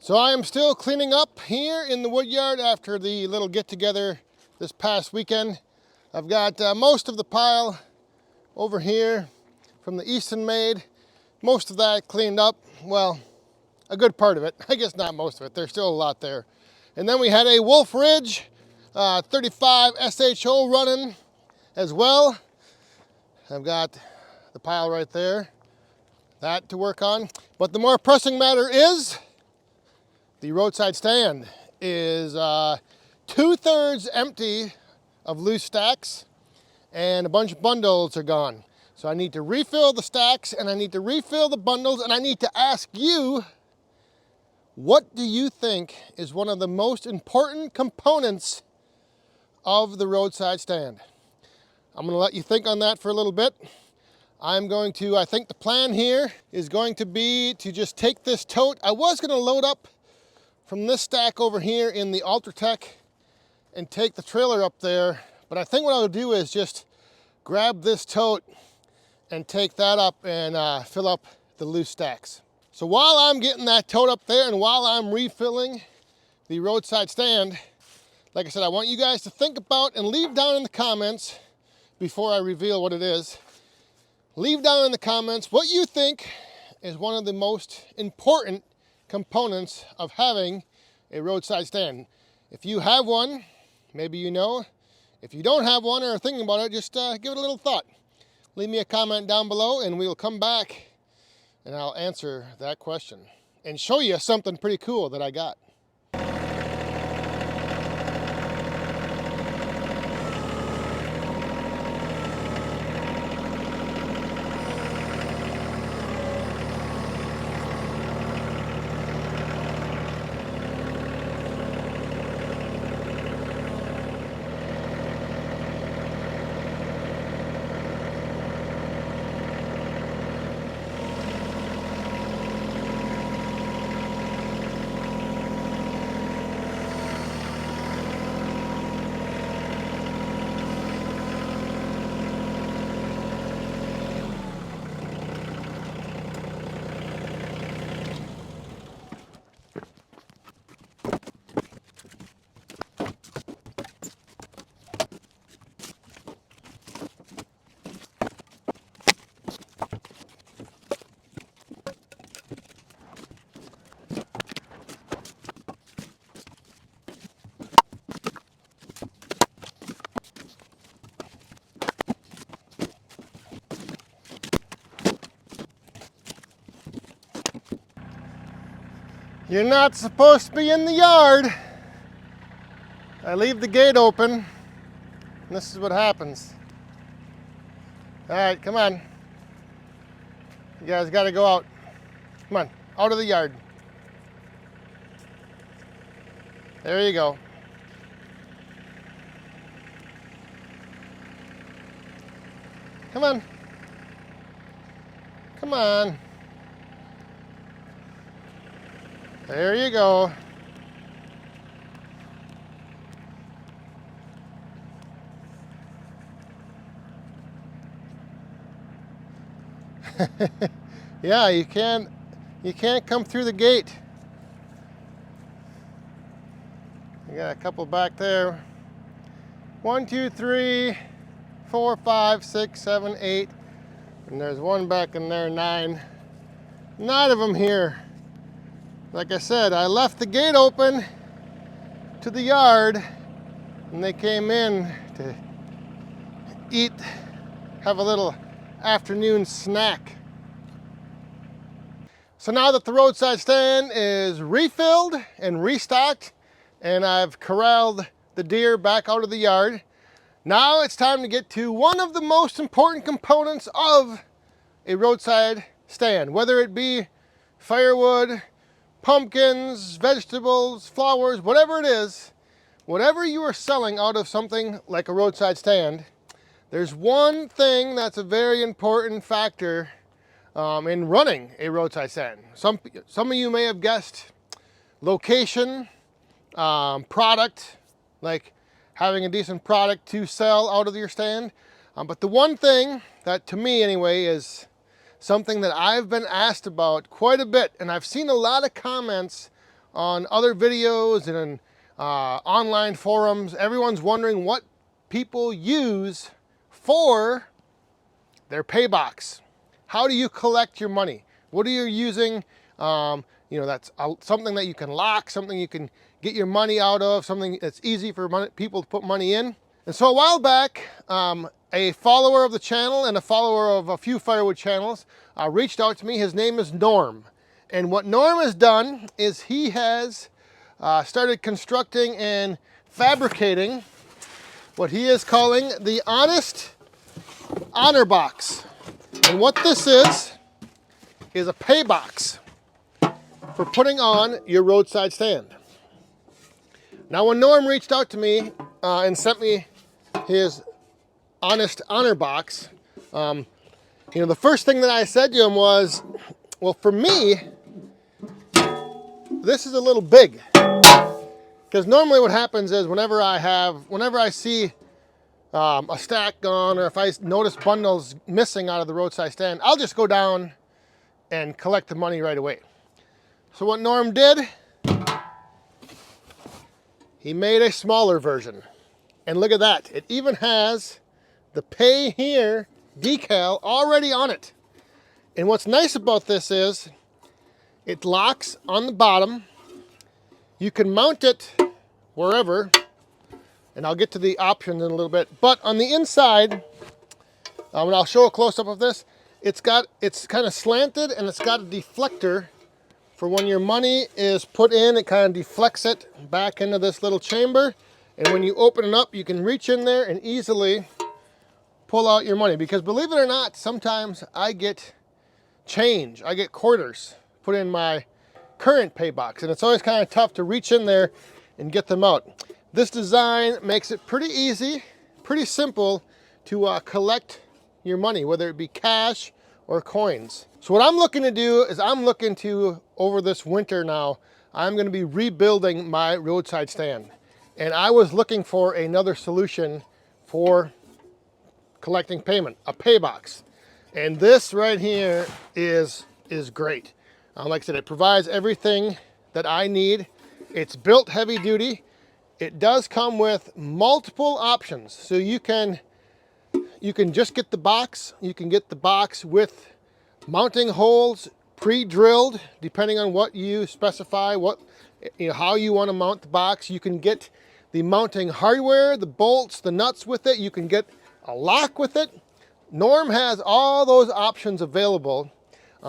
So I am still cleaning up here in the wood yard after the little get together this past weekend. I've got most of the pile over here from the Easton made. Most of that cleaned up. Well, a good part of it. I guess not most of it. There's still a lot there. And then we had a Wolf Ridge 35 SHO running as well. I've got the pile right there, that to work on. But the more pressing matter is the roadside stand is 2/3 empty of loose stacks and a bunch of bundles are gone. So I need to refill the stacks and I need to refill the bundles and I need to ask you, what do you think is one of the most important components of the roadside stand? I'm going to let you think on that for a little bit. I think the plan here is going to be to just take this tote. I was going to load up from this stack over here in the Ultratech and take the trailer up there. But I think what I'll do is just grab this tote and take that up and fill up the loose stacks. So while I'm getting that tote up there and while I'm refilling the roadside stand, like I said, I want you guys to think about and leave down in the comments before I reveal what it is. Leave down in the comments what you think is one of the most important components of having a roadside stand. If you have one, maybe you know. If you don't have one or are thinking about it, just give it a little thought. Leave me a comment down below and we'll come back and I'll answer that question and show you something pretty cool that I got. You're not supposed to be in the yard. I leave the gate open, and this is what happens. All right, come on. You guys got to go out. Come on, out of the yard. There you go. Come on. Come on. There you go. Yeah, you can't come through the gate. You got a couple back there. 1, 2, 3, 4, 5, 6, 7, 8. And there's one back in there, 9. 9 of them here. Like I said, I left the gate open to the yard and they came in to eat, have a little afternoon snack. So now that the roadside stand is refilled and restocked and I've corralled the deer back out of the yard, now it's time to get to one of the most important components of a roadside stand, whether it be firewood, pumpkins, vegetables, flowers, whatever it is, whatever you are selling out of something like a roadside stand, there's one thing that's a very important factor in running a roadside stand. Some of you may have guessed location, product, like having a decent product to sell out of your stand. But the one thing that, to me anyway, is something that I've been asked about quite a bit, and I've seen a lot of comments on other videos and in online forums, everyone's wondering what people use for their pay box. How do you collect your money? What are you using? That's something that you can lock, something you can get your money out of, something that's easy for people to put money in. And so a while back, a follower of the channel and a follower of a few firewood channels reached out to me. His name is Norm. And what Norm has done is he has started constructing and fabricating what he is calling the Honest Honor Box. And what this is a pay box for putting on your roadside stand. Now when Norm reached out to me and sent me his Honest Honor Box, the first thing that I said to him was, well, for me, this is a little big. Because normally what happens is whenever I see a stack gone, or if I notice bundles missing out of the roadside stand, I'll just go down and collect the money right away. So what Norm did, he made a smaller version. And look at that. It even has the Pay Here decal already on it. And what's nice about this is it locks on the bottom. You can mount it wherever, and I'll get to the options in a little bit. But on the inside, and I'll show a close-up of this, it's kind of slanted, and it's got a deflector for when your money is put in. It kind of deflects it back into this little chamber, and when you open it up, you can reach in there and easily pull out your money. Because believe it or not, sometimes I get change, I get quarters put in my current pay box, and it's always kind of tough to reach in there and get them out. This design makes it pretty easy, pretty simple to collect your money, whether it be cash or coins. So what I'm looking to do is over this winter now, I'm going to be rebuilding my roadside stand. And I was looking for another solution for collecting payment, a pay box. And this right here is great. Like I said, it provides everything that I need. It's built heavy duty. It does come with multiple options. So you can just get the box. You can get the box with mounting holes pre-drilled, depending on what you specify, how you want to mount the box. You can get the mounting hardware, the bolts, the nuts with it. You can get a lock with it. Norm has all those options available.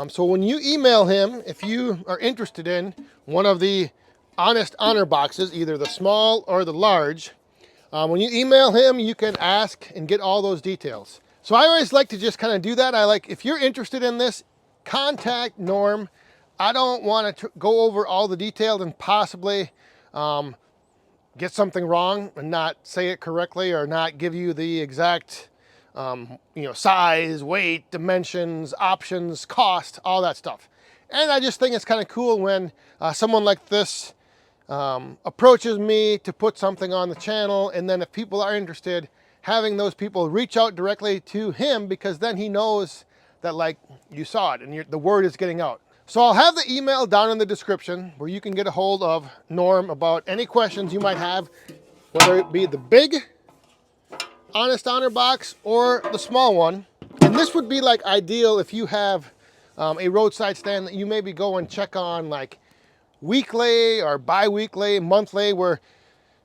So when you email him, if you are interested in one of the Honest Honor boxes, either the small or the large, when you email him, you can ask and get all those details. So I always like to just kind of do that. If you're interested in this, contact Norm. I don't want to go over all the details and possibly get something wrong and not say it correctly, or not give you the exact size, weight, dimensions, options, cost, all that stuff. And I just think it's kind of cool when someone like this approaches me to put something on the channel, and then if people are interested, having those people reach out directly to him, because then he knows that you saw it and the word is getting out. So I'll have the email down in the description where you can get a hold of Norm about any questions you might have, whether it be the big Honest Honor box or the small one. And this would be ideal if you have a roadside stand that you maybe go and check on weekly or bi-weekly, monthly, where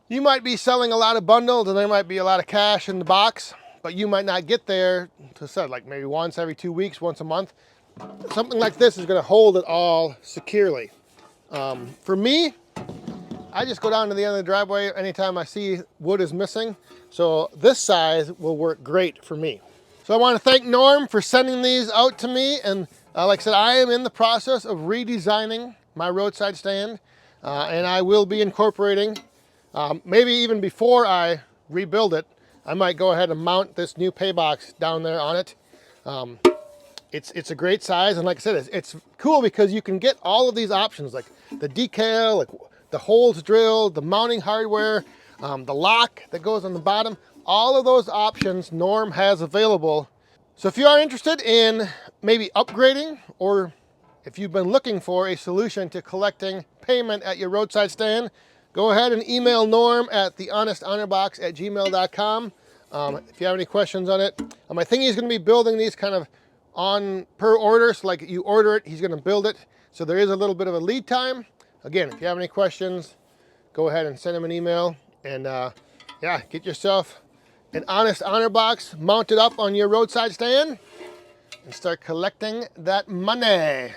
you might be selling a lot of bundles and there might be a lot of cash in the box, but you might not get there to set maybe once every 2 weeks, once a month. Something like this is going to hold it all securely. For me, I just go down to the end of the driveway anytime I see wood is missing. So this size will work great for me. So I want to thank Norm for sending these out to me. And like I said, I am in the process of redesigning my roadside stand. And I will be incorporating, maybe even before I rebuild it, I might go ahead and mount this new pay box down there on it. It's a great size, and like I said, it's cool because you can get all of these options, like the decal, the holes drilled, the mounting hardware, the lock that goes on the bottom. All of those options Norm has available. So if you are interested in maybe upgrading or if you've been looking for a solution to collecting payment at your roadside stand, go ahead and email Norm at thehonesthonorbox@gmail.com. If you have any questions on it. I think he's going to be building these kind of on per order. So like you order it, he's going to build it. So there is a little bit of a lead time. Again, if you have any questions, go ahead and send him an email. And yeah, get yourself an Honest Honor Box mounted up on your roadside stand and start collecting that money.